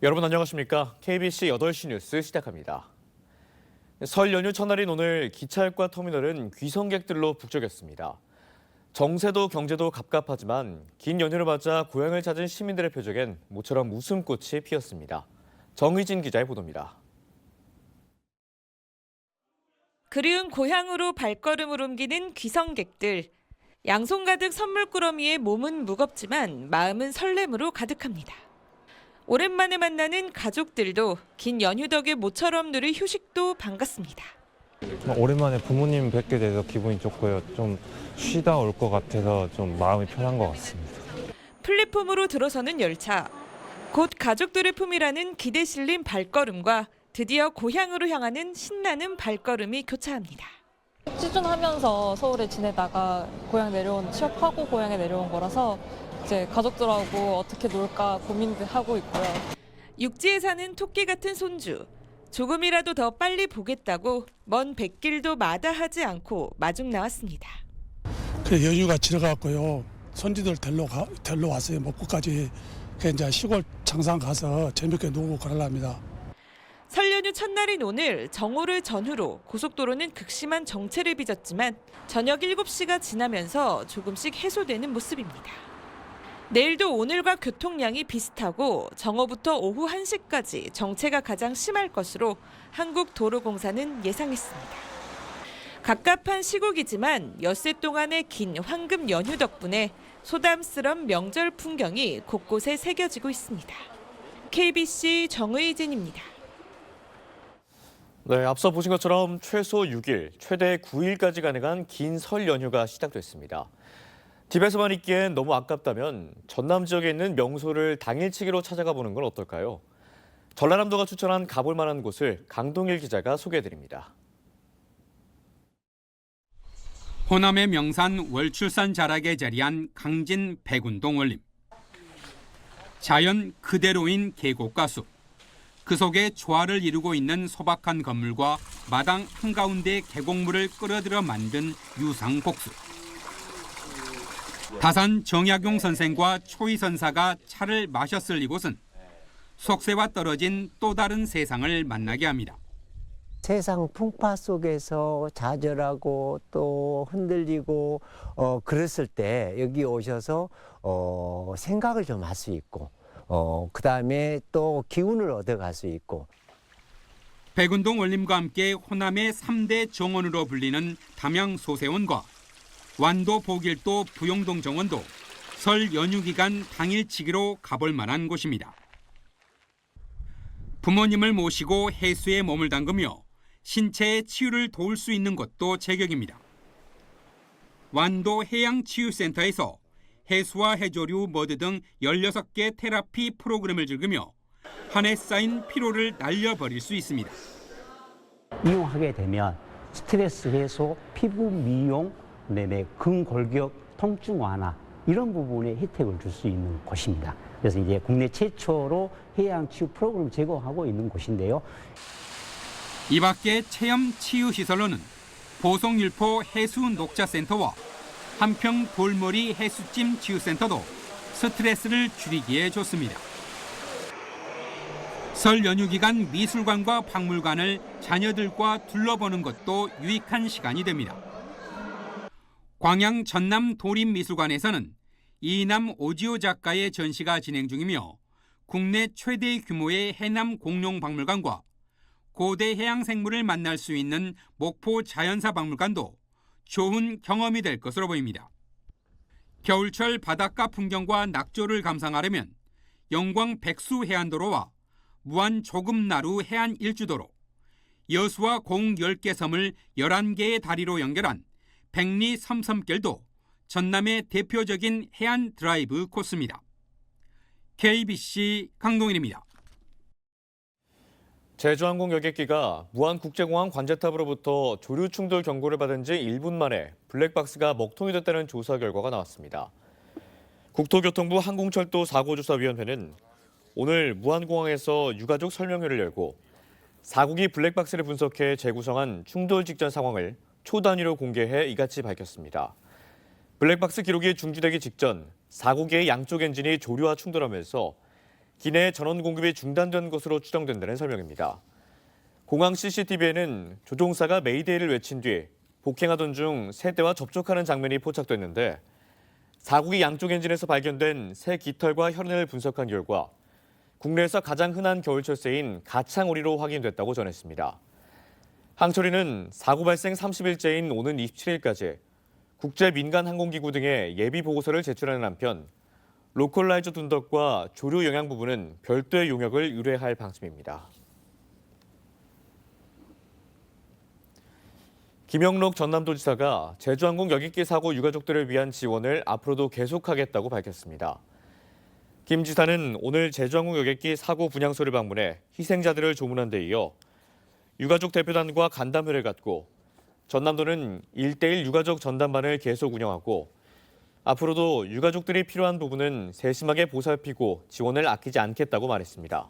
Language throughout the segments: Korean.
여러분 안녕하십니까? KBC 8시 뉴스 시작합니다. 설 연휴 첫날인 오늘 기차역과 터미널은 귀성객들로 북적였습니다. 정세도 경제도 갑갑하지만 긴 연휴를 맞아 고향을 찾은 시민들의 표정엔 모처럼 웃음꽃이 피었습니다. 정의진 기자의 보도입니다. 그리운 고향으로 발걸음을 옮기는 귀성객들. 양손 가득 선물꾸러미에 몸은 무겁지만 마음은 설렘으로 가득합니다. 오랜만에 만나는 가족들도 긴 연휴 덕에 모처럼 누릴 휴식도 반갑습니다. 오랜만에 부모님 뵙게 돼서 기분이 좋고요. 좀 쉬다 올 것 같아서 좀 마음이 편한 것 같습니다. 플랫폼으로 들어서는 열차. 곧 가족들의 품이라는 기대 실린 발걸음과 드디어 고향으로 향하는 신나는 발걸음이 교차합니다. 시즌하면서 서울에 지내다가 취업하고 고향에 내려온 거라서 이제 가족들하고 어떻게 놀까 고민도 하고 있고요. 육지에 사는 토끼 같은 손주. 조금이라도 더 빨리 보겠다고 먼 백길도 마다하지 않고 마중 나왔습니다. 그 연휴가 지나갔고요. 손주들 데리러 왔어요. 목포까지. 이제 시골 장상 가서 재밌게 놀고 그러랍니다. 설 연휴 첫날인 오늘 정오를 전후로 고속도로는 극심한 정체를 빚었지만 저녁 7시가 지나면서 조금씩 해소되는 모습입니다. 내일도 오늘과 교통량이 비슷하고 정오부터 오후 1시까지 정체가 가장 심할 것으로 한국도로공사는 예상했습니다. 갑갑한 시국이지만 엿새 동안의 긴 황금 연휴 덕분에 소담스런 명절 풍경이 곳곳에 새겨지고 있습니다. KBC 정의진입니다. 네, 앞서 보신 것처럼 최소 6일, 최대 9일까지 가능한 긴 설 연휴가 시작됐습니다. 집에서만 있기엔 너무 아깝다면 전남 지역에 있는 명소를 당일치기로 찾아가 보는 건 어떨까요? 전라남도가 추천한 가볼 만한 곳을 강동일 기자가 소개해드립니다. 호남의 명산 월출산 자락에 자리한 강진 백운동 원림. 자연 그대로인 계곡가수. 그 속에 조화를 이루고 있는 소박한 건물과 마당 한가운데 계곡물을 끌어들여 만든 유상복수. 다산 정약용 선생과 초이 선사가 차를 마셨을 이곳은 속세와 떨어진 또 다른 세상을 만나게 합니다. 세상 풍파 속에서 좌절하고 또 흔들리고 그랬을 때 여기 오셔서 생각을 좀 할 수 있고 그다음에 또 기운을 얻어갈 수 있고. 백운동 원림과 함께 호남의 3대 정원으로 불리는 담양 소세원과 완도 보길도 부용동 정원도 설 연휴 기간 당일치기로 가볼 만한 곳입니다. 부모님을 모시고 해수에 몸을 담그며 신체의 치유를 도울 수 있는 것도 제격입니다. 완도 해양치유센터에서 해수와 해조류, 머드 등 16개 테라피 프로그램을 즐기며 한 해 쌓인 피로를 날려버릴 수 있습니다. 이용하게 되면 스트레스 해소, 피부 미용, 그다음에 근골격 통증 완화 이런 부분에 혜택을 줄 수 있는 곳입니다. 그래서 이제 국내 최초로 해양치유 프로그램을 제공하고 있는 곳인데요. 이 밖에 체험 치유 시설로는 보성율포 해수 녹자센터와 한평 돌머리 해수찜 치유센터도 스트레스를 줄이기에 좋습니다. 설 연휴 기간 미술관과 박물관을 자녀들과 둘러보는 것도 유익한 시간이 됩니다. 광양 전남 도림미술관에서는 이남 오지호 작가의 전시가 진행 중이며 국내 최대 규모의 해남 공룡박물관과 고대 해양생물을 만날 수 있는 목포 자연사 박물관도 좋은 경험이 될 것으로 보입니다. 겨울철 바닷가 풍경과 낙조를 감상하려면 영광 백수 해안도로와 무안 조금나루 해안 일주도로, 여수와 공 10개 섬을 11개의 다리로 연결한 백리 섬섬길도 전남의 대표적인 해안 드라이브 코스입니다. KBC 강동일입니다. 제주항공 여객기가 무안국제공항 관제탑으로부터 조류 충돌 경고를 받은 지 1분 만에 블랙박스가 먹통이 됐다는 조사 결과가 나왔습니다. 국토교통부 항공철도 사고조사위원회는 오늘 무안공항에서 유가족 설명회를 열고 사국이 블랙박스를 분석해 재구성한 충돌 직전 상황을 초단위로 공개해 이같이 밝혔습니다. 블랙박스 기록이 중지되기 직전 4구기의 양쪽 엔진이 조류와 충돌하면서 기내 전원 공급이 중단된 것으로 추정된다는 설명입니다. 공항 CCTV에는 조종사가 메이데이를 외친 뒤 복행하던 중 새 대와 접촉하는 장면이 포착됐는데 사고기 양쪽 엔진에서 발견된 새 깃털과 혈흔을 분석한 결과 국내에서 가장 흔한 겨울철새인 가창오리로 확인됐다고 전했습니다. 항철이는 사고 발생 30일째인 오는 27일까지 국제민간항공기구 등에 예비 보고서를 제출하는 한편 로컬라이저 둔덕과 조류 영양 부분은 별도의 용역을 의뢰할 방침입니다. 김영록 전남도지사가 제주항공 여객기 사고 유가족들을 위한 지원을 앞으로도 계속하겠다고 밝혔습니다. 김 지사는 오늘 제주항공 여객기 사고 분향소를 방문해 희생자들을 조문한 데 이어 유가족 대표단과 간담회를 갖고 전남도는 1:1 유가족 전담반을 계속 운영하고 앞으로도 유가족들이 필요한 부분은 세심하게 보살피고 지원을 아끼지 않겠다고 말했습니다.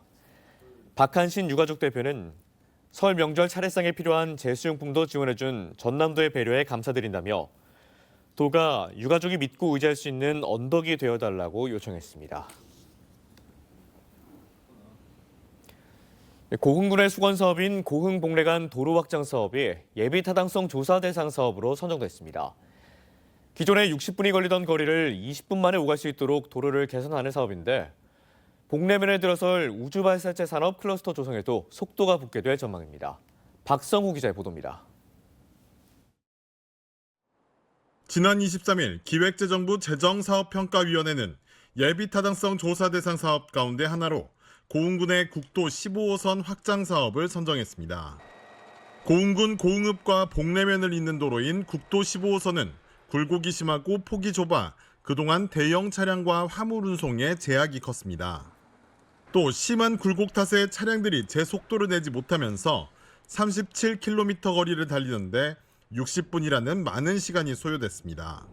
박한신 유가족 대표는 설 명절 차례상에 필요한 제수용품도 지원해준 전남도의 배려에 감사드린다며 도가 유가족이 믿고 의지할 수 있는 언덕이 되어달라고 요청했습니다. 고흥군의 수건 사업인 고흥복례관 도로 확장 사업이 예비 타당성 조사 대상 사업으로 선정됐습니다. 기존에 60분이 걸리던 거리를 20분 만에 오갈 수 있도록 도로를 개선하는 사업인데 복례면에 들어설 우주발사체 산업 클러스터 조성에도 속도가 붙게 될 전망입니다. 박성우 기자의 보도입니다. 지난 23일 기획재정부 재정사업평가위원회는 예비타당성 조사 대상 사업 가운데 하나로 고흥군의 국도 15호선 확장 사업을 선정했습니다. 고흥군 고흥읍과 복례면을 잇는 도로인 국도 15호선은 굴곡이 심하고 폭이 좁아 그동안 대형 차량과 화물 운송에 제약이 컸습니다. 또 심한 굴곡 탓에 차량들이 제 속도를 내지 못하면서 37km 거리를 달리는데 60분이라는 많은 시간이 소요됐습니다.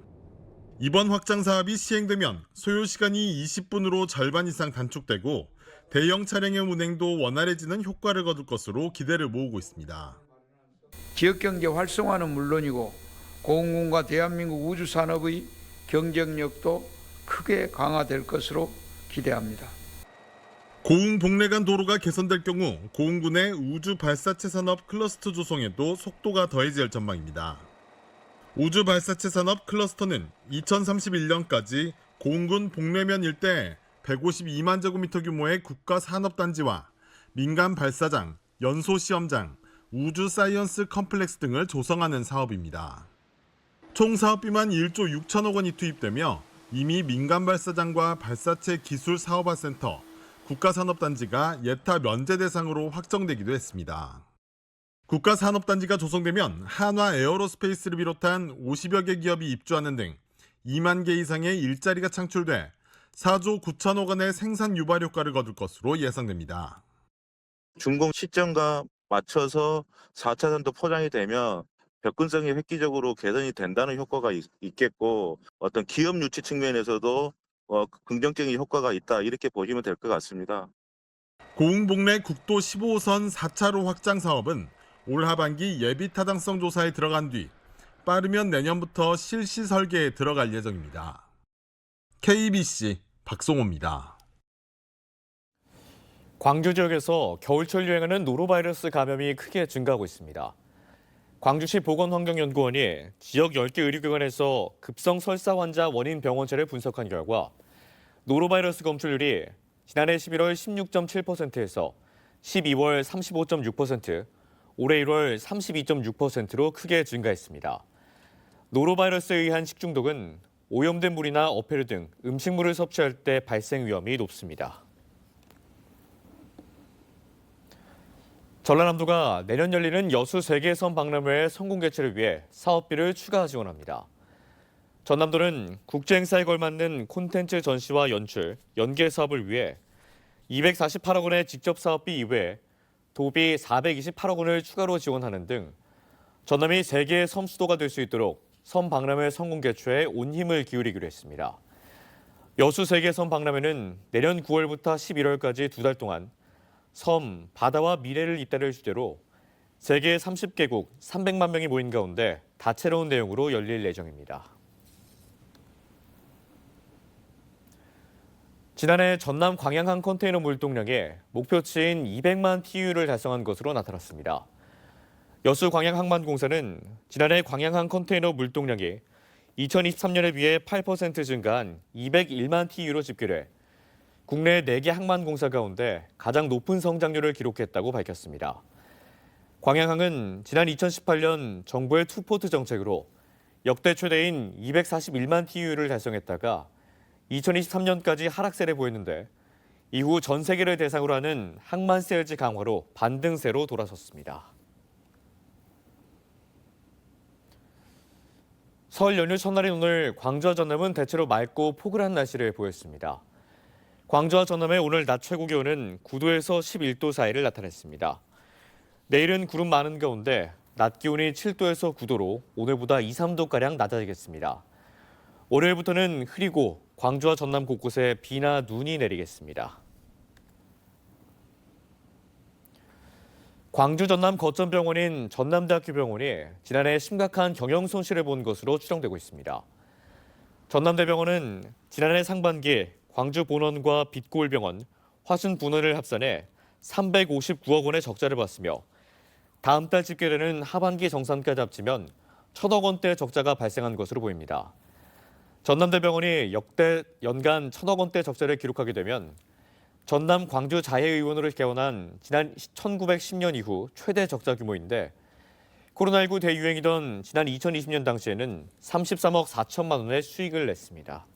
이번 확장 사업이 시행되면 소요 시간이 20분으로 절반 이상 단축되고 대형 차량의 운행도 원활해지는 효과를 거둘 것으로 기대를 모으고 있습니다. 지역경제 활성화는 물론이고 고흥군과 대한민국 우주산업의 경쟁력도 크게 강화될 것으로 기대합니다. 고흥 복례관 도로가 개선될 경우 고흥군의 우주 발사체 산업 클러스터 조성에도 속도가 더해질 전망입니다. 우주 발사체 산업 클러스터는 2031년까지 고흥군 복례면 일대에 152만 제곱미터 규모의 국가 산업단지와 민간 발사장, 연소 시험장, 우주 사이언스 컴플렉스 등을 조성하는 사업입니다. 총 사업비만 1조 6천억 원이 투입되며 이미 민간 발사장과 발사체 기술 사업화센터, 국가산업단지가 예타 면제 대상으로 확정되기도 했습니다. 국가산업단지가 조성되면 한화 에어로스페이스를 비롯한 50여 개 기업이 입주하는 등 2만 개 이상의 일자리가 창출돼 4조 9천억 원의 생산 유발 효과를 거둘 것으로 예상됩니다. 준공 시점과 맞춰서 4차선도 포장이 되면 접근성이 획기적으로 개선이 된다는 효과가 있겠고 어떤 기업 유치 측면에서도 긍정적인 효과가 있다 이렇게 보시면 될 것 같습니다. 고흥복례 국도 15호선 4차로 확장 사업은 올 하반기 예비 타당성 조사에 들어간 뒤 빠르면 내년부터 실시 설계에 들어갈 예정입니다. KBC 박송호입니다. 광주 지역에서 겨울철 유행하는 노로바이러스 감염이 크게 증가하고 있습니다. 광주시 보건환경연구원이 지역 10개 의료기관에서 급성 설사 환자 원인 병원체를 분석한 결과 노로바이러스 검출률이 지난해 11월 16.7%에서 12월 35.6%, 올해 1월 32.6%로 크게 증가했습니다. 노로바이러스에 의한 식중독은 오염된 물이나 어패류 등 음식물을 섭취할 때 발생 위험이 높습니다. 전라남도가 내년 열리는 여수 세계섬 박람회 성공 개최를 위해 사업비를 추가 지원합니다. 전남도는 국제행사에 걸맞는 콘텐츠 전시와 연출, 연계 사업을 위해 248억 원의 직접 사업비 이외에 도비 428억 원을 추가로 지원하는 등 전남이 세계의 섬 수도가 될 수 있도록 섬 박람회 성공 개최에 온 힘을 기울이기로 했습니다. 여수 세계섬 박람회는 내년 9월부터 11월까지 2달 동안 섬, 바다와 미래를 잇따를 주제로 세계 30개국 300만 명이 모인 가운데 다채로운 내용으로 열릴 예정입니다. 지난해 전남 광양항 컨테이너 물동량이 목표치인 200만 TEU를 달성한 것으로 나타났습니다. 여수 광양항만공사는 지난해 광양항 컨테이너 물동량이 2023년에 비해 8% 증가한 201만 TEU로 집계돼 국내 4개 항만공사 가운데 가장 높은 성장률을 기록했다고 밝혔습니다. 광양항은 지난 2018년 정부의 투포트 정책으로 역대 최대인 241만 TEU를 달성했다가 2023년까지 하락세를 보였는데 이후 전 세계를 대상으로 하는 항만 세일즈 강화로 반등세로 돌아섰습니다. 설 연휴 첫날인 오늘 광주와 전남은 대체로 맑고 포근한 날씨를 보였습니다. 광주와 전남의 오늘 낮 최고 기온은 9도에서 11도 사이를 나타냈습니다. 내일은 구름 많은 가운데 낮 기온이 7도에서 9도로 오늘보다 2, 3도가량 낮아지겠습니다. 월요일부터는 흐리고 광주와 전남 곳곳에 비나 눈이 내리겠습니다. 광주 전남 거점병원인 전남대학교 병원이 지난해 심각한 경영 손실을 본 것으로 추정되고 있습니다. 전남대병원은 지난해 상반기 광주 본원과 빛골병원, 화순 분원을 합산해 359억 원의 적자를 봤으며 다음 달 집계되는 하반기 정산까지 합치면 1,000억 원대 적자가 발생한 것으로 보입니다. 전남대병원이 역대 연간 1,000억 원대 적자를 기록하게 되면 전남 광주 자해의원으로 개원한 지난 1910년 이후 최대 적자 규모인데 코로나19 대유행이던 지난 2020년 당시에는 33억 4천만 원의 수익을 냈습니다.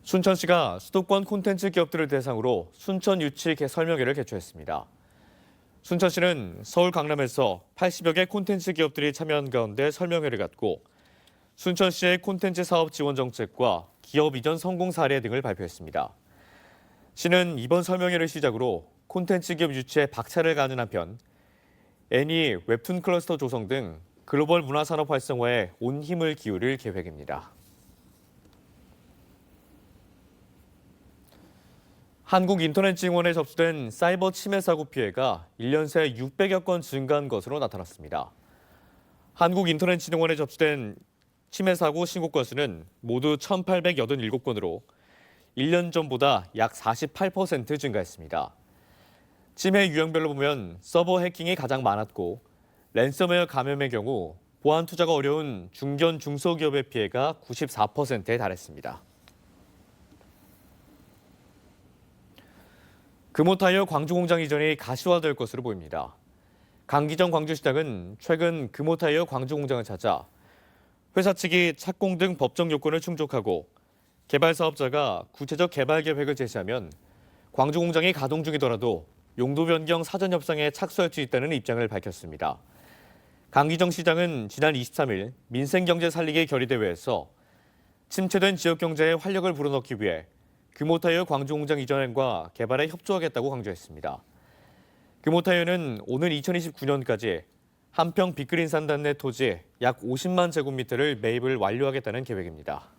순천시가 수도권 콘텐츠 기업들을 대상으로 순천 유치 설명회를 개최했습니다. 순천시는 서울 강남에서 80여 개 콘텐츠 기업들이 참여한 가운데 설명회를 갖고 순천시의 콘텐츠 사업 지원 정책과 기업 이전 성공 사례 등을 발표했습니다. 시는 이번 설명회를 시작으로 콘텐츠 기업 유치에 박차를 가하는 한편 애니, 웹툰 클러스터 조성 등 글로벌 문화산업 활성화에 온 힘을 기울일 계획입니다. 한국인터넷증원에 접수된 사이버 침해 사고 피해가 1년 새 600여 건 증가한 것으로 나타났습니다. 한국인터넷진흥원에 접수된 침해 사고 신고 건수는 모두 1,887건으로 1년 전보다 약 48% 증가했습니다. 침해 유형별로 보면 서버 해킹이 가장 많았고 랜섬웨어 감염의 경우 보안 투자가 어려운 중견 중소기업의 피해가 94%에 달했습니다. 금호타이어 광주공장 이전이 가시화될 것으로 보입니다. 강기정 광주시장은 최근 금호타이어 광주공장을 찾아 회사 측이 착공 등 법적 요건을 충족하고 개발 사업자가 구체적 개발 계획을 제시하면 광주공장이 가동 중이더라도 용도 변경 사전 협상에 착수할 수 있다는 입장을 밝혔습니다. 강기정 시장은 지난 23일 민생경제 살리기 결의대회에서 침체된 지역경제에 활력을 불어넣기 위해 금호타이어 광주공장 이전과 개발에 협조하겠다고 강조했습니다. 금호타이어는 오는 2029년까지 한평 빅그린 산단 내 토지 약 50만 제곱미터를 매입을 완료하겠다는 계획입니다.